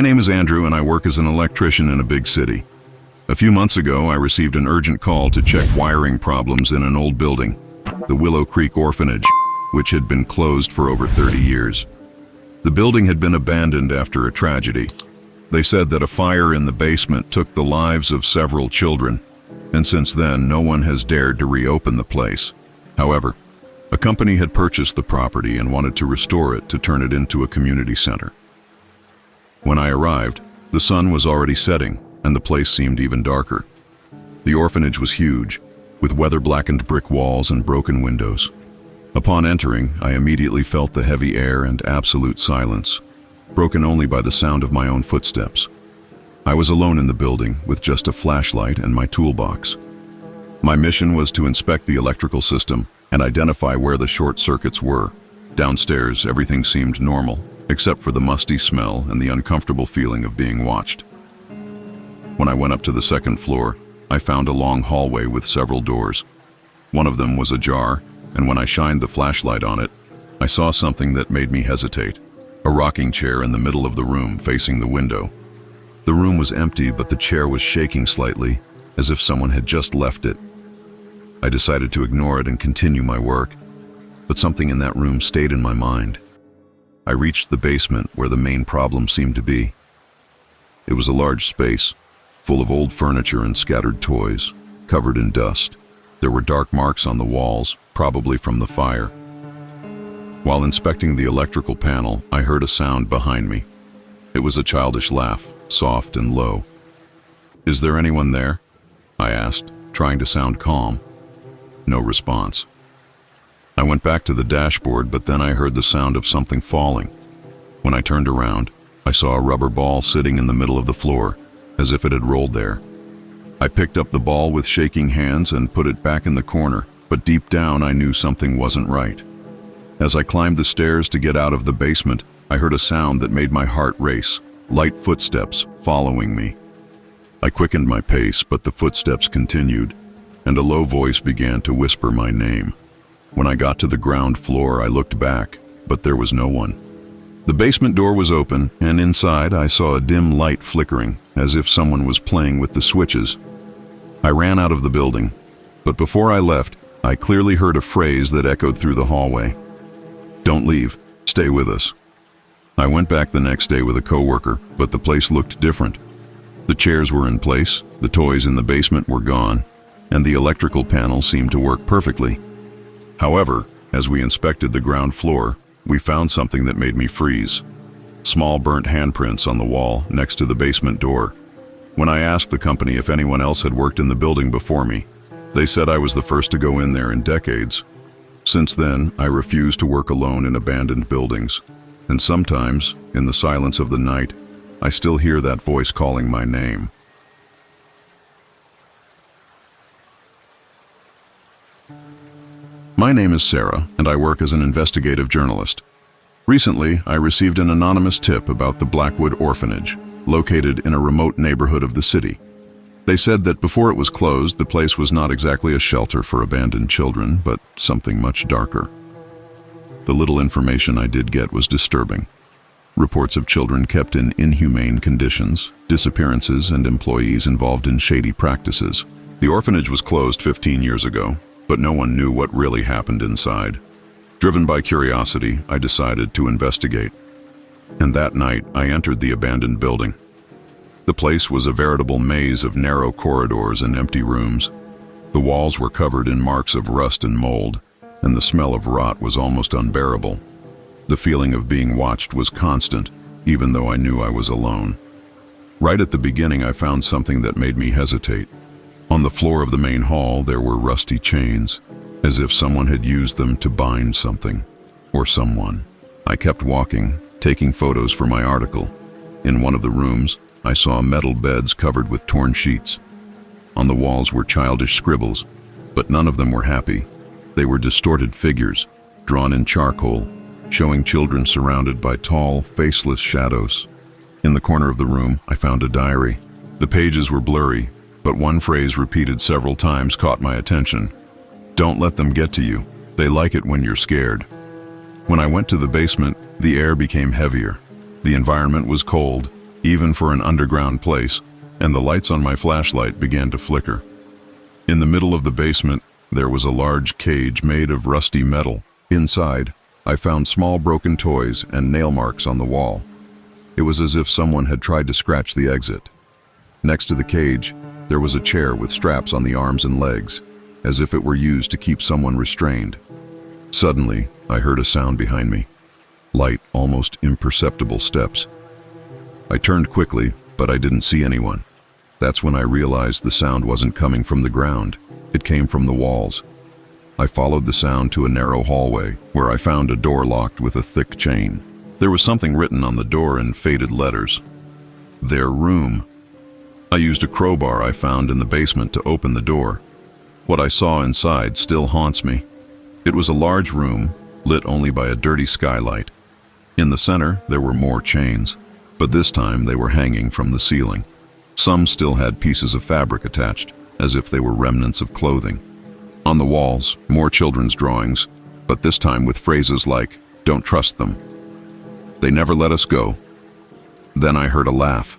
My name is Andrew and I work as an electrician in a big city. A few months ago, I received an urgent call to check wiring problems in an old building, the Willow Creek Orphanage, which had been closed for over 30 years. The building had been abandoned after a tragedy. They said that a fire in the basement took the lives of several children, and since then, no one has dared to reopen the place. However, a company had purchased the property and wanted to restore it to turn it into a community center. When I arrived, the sun was already setting, and the place seemed even darker. The orphanage was huge, with weather-blackened brick walls and broken windows. Upon entering, I immediately felt the heavy air and absolute silence, broken only by the sound of my own footsteps. I was alone in the building, with just a flashlight and my toolbox. My mission was to inspect the electrical system and identify where the short circuits were. Downstairs, everything seemed normal, except for the musty smell and the uncomfortable feeling of being watched. When I went up to the second floor, I found a long hallway with several doors. One of them was ajar, and when I shined the flashlight on it, I saw something that made me hesitate. A rocking chair in the middle of the room facing the window. The room was empty, but the chair was shaking slightly, as if someone had just left it. I decided to ignore it and continue my work, but something in that room stayed in my mind. I reached the basement where the main problem seemed to be. It was a large space, full of old furniture and scattered toys, covered in dust. There were dark marks on the walls, probably from the fire. While inspecting the electrical panel, I heard a sound behind me. It was a childish laugh, soft and low. "Is there anyone there?" I asked, trying to sound calm. No response. I went back to the dashboard, but then I heard the sound of something falling. When I turned around, I saw a rubber ball sitting in the middle of the floor, as if it had rolled there. I picked up the ball with shaking hands and put it back in the corner, but deep down I knew something wasn't right. As I climbed the stairs to get out of the basement, I heard a sound that made my heart race, light footsteps following me. I quickened my pace, but the footsteps continued, and a low voice began to whisper my name. When I got to the ground floor, I looked back, but there was no one. The basement door was open, and inside I saw a dim light flickering, as if someone was playing with the switches. I ran out of the building, but before I left, I clearly heard a phrase that echoed through the hallway. "Don't leave, stay with us." I went back the next day with a coworker, but the place looked different. The chairs were in place, the toys in the basement were gone, and the electrical panel seemed to work perfectly. However, as we inspected the ground floor, we found something that made me freeze. Small burnt handprints on the wall next to the basement door. When I asked the company if anyone else had worked in the building before me, they said I was the first to go in there in decades. Since then, I refuse to work alone in abandoned buildings, and sometimes, in the silence of the night, I still hear that voice calling my name. My name is Sarah, and I work as an investigative journalist. Recently, I received an anonymous tip about the Blackwood Orphanage, located in a remote neighborhood of the city. They said that before it was closed, the place was not exactly a shelter for abandoned children, but something much darker. The little information I did get was disturbing. Reports of children kept in inhumane conditions, disappearances, and employees involved in shady practices. The orphanage was closed 15 years ago, but no one knew what really happened inside. Driven by curiosity, I decided to investigate. And that night, I entered the abandoned building. The place was a veritable maze of narrow corridors and empty rooms. The walls were covered in marks of rust and mold, and the smell of rot was almost unbearable. The feeling of being watched was constant, even though I knew I was alone. Right at the beginning, I found something that made me hesitate. On the floor of the main hall, there were rusty chains, as if someone had used them to bind something, or someone. I kept walking, taking photos for my article. In one of the rooms, I saw metal beds covered with torn sheets. On the walls were childish scribbles, but none of them were happy. They were distorted figures, drawn in charcoal, showing children surrounded by tall, faceless shadows. In the corner of the room, I found a diary. The pages were blurry, but one phrase repeated several times caught my attention. "Don't let them get to you. They like it when you're scared." When I went to the basement, the air became heavier. The environment was cold, even for an underground place, and the lights on my flashlight began to flicker. In the middle of the basement, there was a large cage made of rusty metal. Inside, I found small broken toys and nail marks on the wall. It was as if someone had tried to scratch the exit. Next to the cage, there was a chair with straps on the arms and legs, as if it were used to keep someone restrained. Suddenly, I heard a sound behind me. Light, almost imperceptible steps. I turned quickly, but I didn't see anyone. That's when I realized the sound wasn't coming from the ground. It came from the walls. I followed the sound to a narrow hallway, where I found a door locked with a thick chain. There was something written on the door in faded letters. Their room. I used a crowbar I found in the basement to open the door. What I saw inside still haunts me. It was a large room, lit only by a dirty skylight. In the center, there were more chains, but this time they were hanging from the ceiling. Some still had pieces of fabric attached, as if they were remnants of clothing. On the walls, more children's drawings, but this time with phrases like, "Don't trust them." "They never let us go." Then I heard a laugh.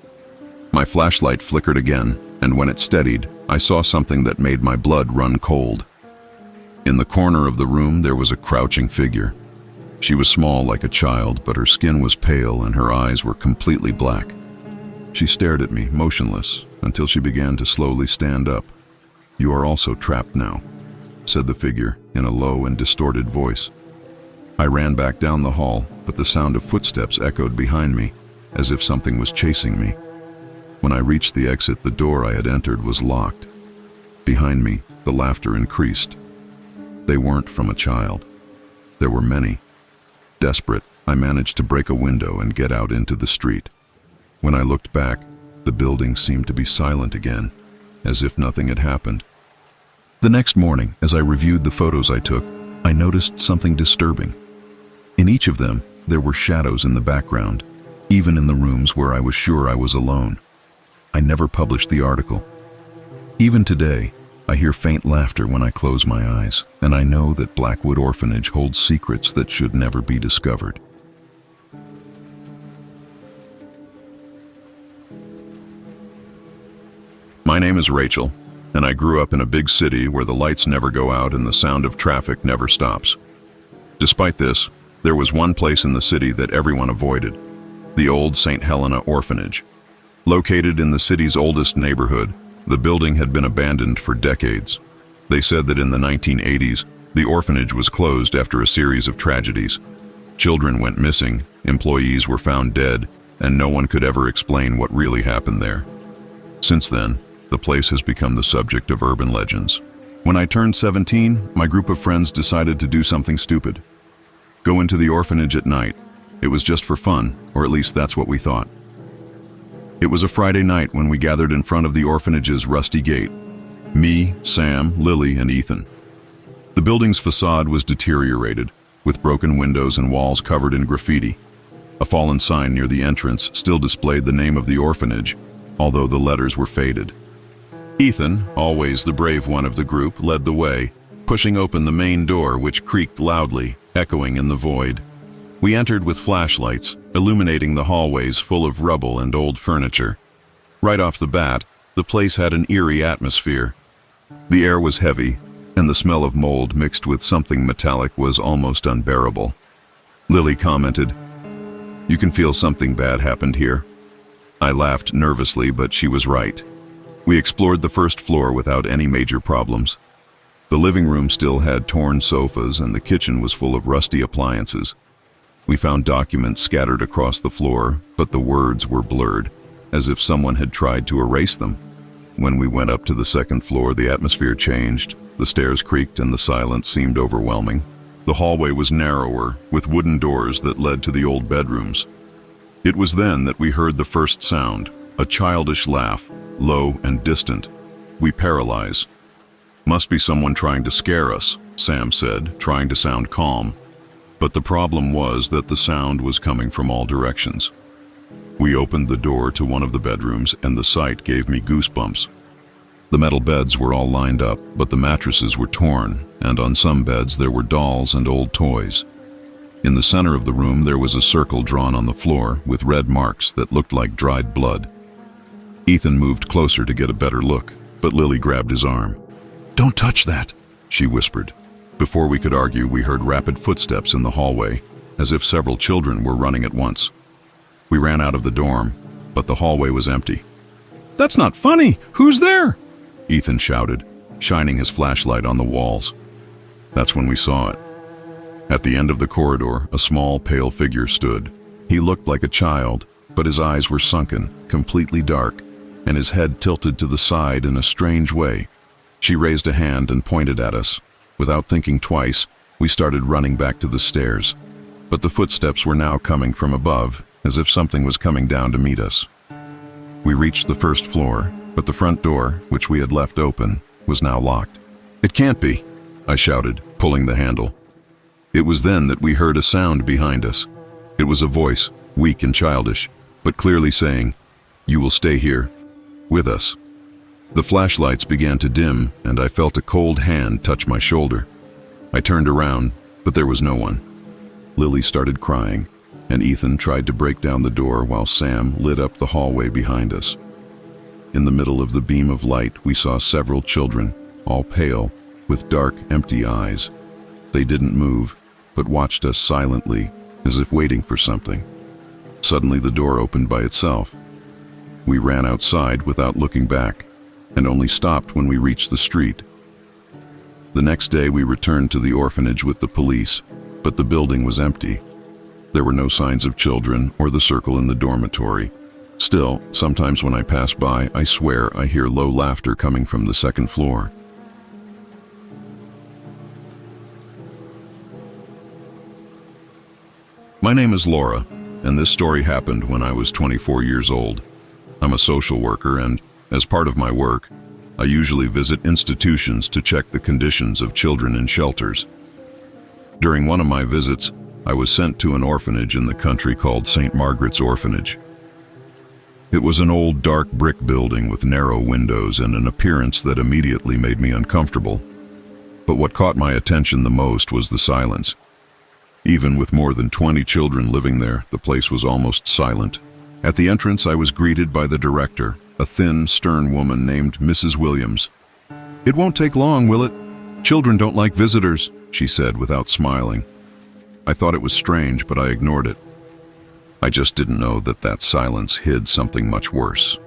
My flashlight flickered again, and when it steadied, I saw something that made my blood run cold. In the corner of the room, there was a crouching figure. She was small like a child, but her skin was pale and her eyes were completely black. She stared at me, motionless, until she began to slowly stand up. "You are also trapped now," said the figure in a low and distorted voice. I ran back down the hall, but the sound of footsteps echoed behind me, as if something was chasing me. When I reached the exit, the door I had entered was locked. Behind me, the laughter increased. They weren't from a child. There were many. Desperate, I managed to break a window and get out into the street. When I looked back, the building seemed to be silent again, as if nothing had happened. The next morning, as I reviewed the photos I took, I noticed something disturbing. In each of them, there were shadows in the background, even in the rooms where I was sure I was alone. I never published the article. Even today, I hear faint laughter when I close my eyes, and I know that Blackwood Orphanage holds secrets that should never be discovered. My name is Rachel, and I grew up in a big city where the lights never go out and the sound of traffic never stops. Despite this, there was one place in the city that everyone avoided: the old St. Helena Orphanage. Located in the city's oldest neighborhood, the building had been abandoned for decades. They said that in the 1980s, the orphanage was closed after a series of tragedies. Children went missing, employees were found dead, and no one could ever explain what really happened there. Since then, the place has become the subject of urban legends. When I turned 17, my group of friends decided to do something stupid. Go into the orphanage at night. It was just for fun, or at least that's what we thought. It was a Friday night when we gathered in front of the orphanage's rusty gate. Me, Sam, Lily, and Ethan. The building's facade was deteriorated, with broken windows and walls covered in graffiti. A fallen sign near the entrance still displayed the name of the orphanage, although the letters were faded. Ethan, always the brave one of the group, led the way, pushing open the main door, which creaked loudly, echoing in the void. We entered with flashlights, illuminating the hallways full of rubble and old furniture. Right off the bat, the place had an eerie atmosphere. The air was heavy, and the smell of mold mixed with something metallic was almost unbearable. Lily commented, "You can feel something bad happened here." I laughed nervously, but she was right. We explored the first floor without any major problems. The living room still had torn sofas, and the kitchen was full of rusty appliances. We found documents scattered across the floor, but the words were blurred, as if someone had tried to erase them. When we went up to the second floor, the atmosphere changed. The stairs creaked and the silence seemed overwhelming. The hallway was narrower, with wooden doors that led to the old bedrooms. It was then that we heard the first sound, a childish laugh, low and distant. We paralyzed. "Must be someone trying to scare us," Sam said, trying to sound calm. But the problem was that the sound was coming from all directions. We opened the door to one of the bedrooms, and the sight gave me goosebumps. The metal beds were all lined up, but the mattresses were torn, and on some beds there were dolls and old toys. In the center of the room there was a circle drawn on the floor with red marks that looked like dried blood. Ethan moved closer to get a better look, but Lily grabbed his arm. "Don't touch that," she whispered. Before we could argue, we heard rapid footsteps in the hallway, as if several children were running at once. We ran out of the dorm, but the hallway was empty. "That's not funny! Who's there?" Ethan shouted, shining his flashlight on the walls. That's when we saw it. At the end of the corridor, a small, pale figure stood. He looked like a child, but his eyes were sunken, completely dark, and his head tilted to the side in a strange way. She raised a hand and pointed at us. Without thinking twice, we started running back to the stairs. But the footsteps were now coming from above, as if something was coming down to meet us. We reached the first floor, but the front door, which we had left open, was now locked. "It can't be," I shouted, pulling the handle. It was then that we heard a sound behind us. It was a voice, weak and childish, but clearly saying, "You will stay here, with us." The flashlights began to dim, and I felt a cold hand touch my shoulder. I turned around, but there was no one. Lily started crying, and Ethan tried to break down the door while Sam lit up the hallway behind us. In the middle of the beam of light, we saw several children, all pale, with dark, empty eyes. They didn't move, but watched us silently, as if waiting for something. Suddenly the door opened by itself. We ran outside without looking back, and only stopped when we reached the street. The next day we returned to the orphanage with the police, but the building was empty. There were no signs of children or the circle in the dormitory. Still, sometimes when I pass by, I swear I hear low laughter coming from the second floor. My name is Laura, and this story happened when I was 24 years old. I'm a social worker, and as part of my work, I usually visit institutions to check the conditions of children in shelters. During one of my visits, I was sent to an orphanage in the country called St. Margaret's Orphanage. It was an old dark brick building with narrow windows and an appearance that immediately made me uncomfortable. But what caught my attention the most was the silence. Even with more than 20 children living there, the place was almost silent. At the entrance, I was greeted by the director, a thin, stern woman named Mrs. Williams. "It won't take long, will it? Children don't like visitors," she said without smiling. I thought it was strange, but I ignored it. I just didn't know that that silence hid something much worse.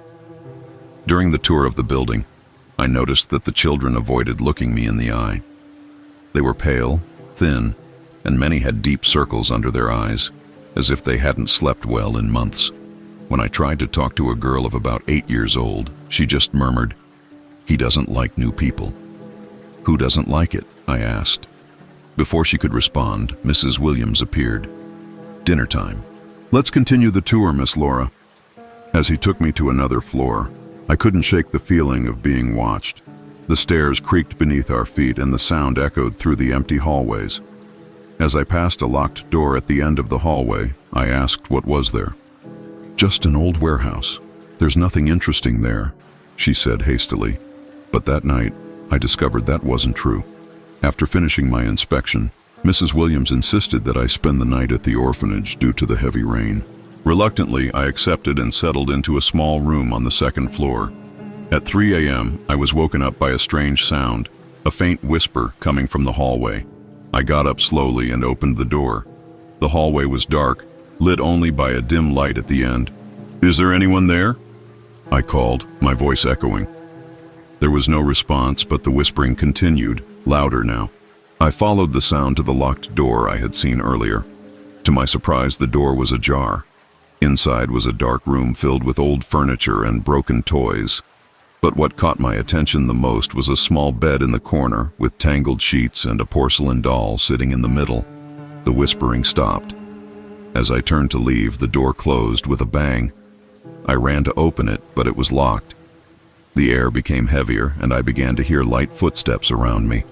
During the tour of the building, I noticed that the children avoided looking me in the eye. They were pale, thin, and many had deep circles under their eyes, as if they hadn't slept well in months. When I tried to talk to a girl of about 8 years old, she just murmured, "He doesn't like new people." "Who doesn't like it?" I asked. Before she could respond, Mrs. Williams appeared. "Dinner time. Let's continue the tour, Miss Laura." As he took me to another floor, I couldn't shake the feeling of being watched. The stairs creaked beneath our feet and the sound echoed through the empty hallways. As I passed a locked door at the end of the hallway, I asked what was there. "Just an old warehouse. There's nothing interesting there," she said hastily. But that night, I discovered that wasn't true. After finishing my inspection, Mrs. Williams insisted that I spend the night at the orphanage due to the heavy rain. Reluctantly, I accepted and settled into a small room on the second floor. At 3 a.m., I was woken up by a strange sound, a faint whisper coming from the hallway. I got up slowly and opened the door. The hallway was dark, lit only by a dim light at the end. "Is there anyone there?" I called, my voice echoing. There was no response, but the whispering continued, louder now. I followed the sound to the locked door I had seen earlier. To my surprise, the door was ajar. Inside was a dark room filled with old furniture and broken toys. But what caught my attention the most was a small bed in the corner with tangled sheets and a porcelain doll sitting in the middle. The whispering stopped. As I turned to leave, the door closed with a bang. I ran to open it, but it was locked. The air became heavier, and I began to hear light footsteps around me,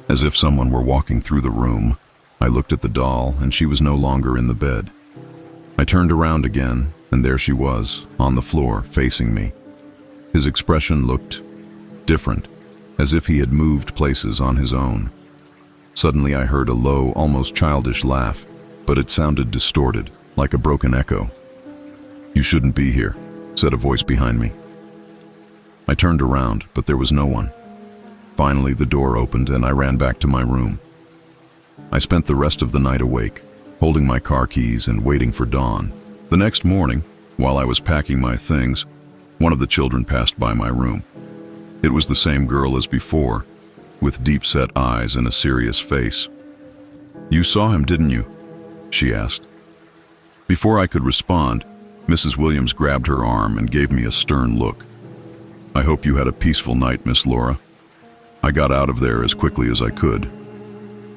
as if someone were walking through the room. I looked at the doll, and she was no longer in the bed. I turned around again, and there she was, on the floor, facing me. His expression looked different, as if he had moved places on his own. Suddenly I heard a low, almost childish laugh. but it sounded distorted, like a broken echo. "You shouldn't be here," said a voice behind me. I turned around, but there was no one. Finally, the door opened and I ran back to my room. I spent the rest of the night awake, holding my car keys and waiting for dawn. The next morning, while I was packing my things, one of the children passed by my room. It was the same girl as before, with deep-set eyes and a serious face. "You saw him, didn't you?" she asked. Before I could respond, Mrs. Williams grabbed her arm and gave me a stern look. "I hope you had a peaceful night, Miss Laura." I got out of there as quickly as I could.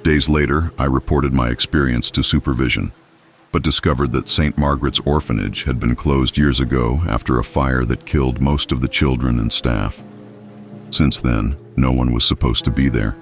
Days later, I reported my experience to supervision, but discovered that St. Margaret's orphanage had been closed years ago after a fire that killed most of the children and staff. Since then, no one was supposed to be there.